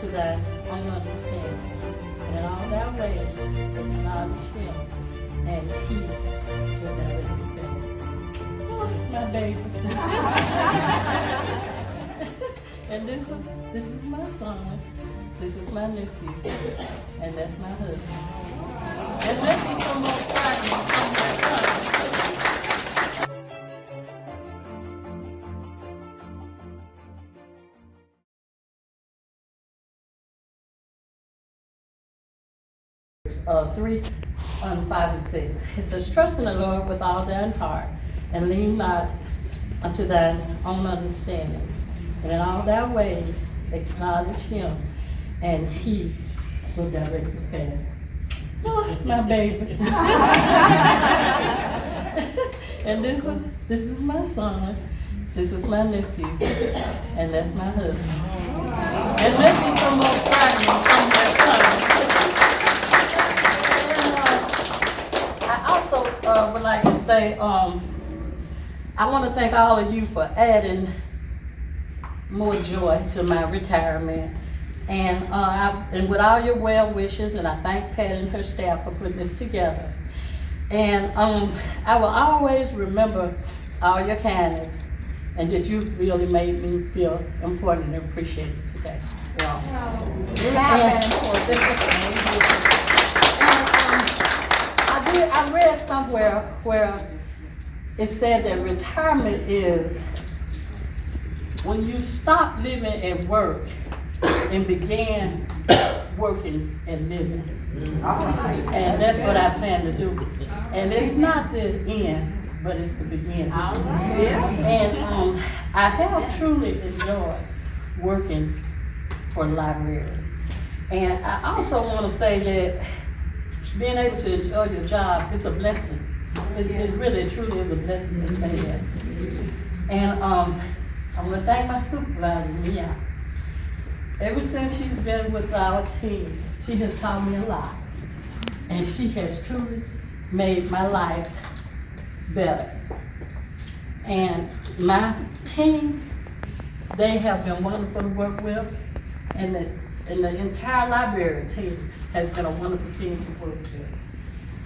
unto thy own understanding. And in all thy ways acknowledge him, and he will direct your path. Oh, my baby. And this is my son, this is my nephew, and that's my husband. And let's be some more practice on that time. Three, 5 and 6. It says, trust in the Lord with all thine heart, and lean not unto thine own understanding. And in all thy ways acknowledge him, and he will direct your path. Oh, my baby. And this is my son, this is my nephew, and that's my husband. And let's be some more practice on that time. I also would like to say, I want to thank all of you for adding more joy to my retirement. And with all your well wishes, and I thank Pat and her staff for putting this together. And I will always remember all your kindness, and that you've really made me feel important and appreciated today. Well, I read somewhere where it said that retirement is when you stop living at work and begin working and living. And that's what I plan to do. And it's not the end, but it's the beginning. And I have truly enjoyed working for the library. And I also want to say that being able to enjoy your job is a blessing. It really, truly is a blessing to say that. And I want to thank my supervisor, Mia. Ever since she's been with our team, she has taught me a lot. And she has truly made my life better. And my team, they have been wonderful to work with. And the entire library team has been a wonderful team to work with.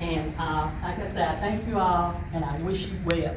And like I said, I thank you all, and I wish you well.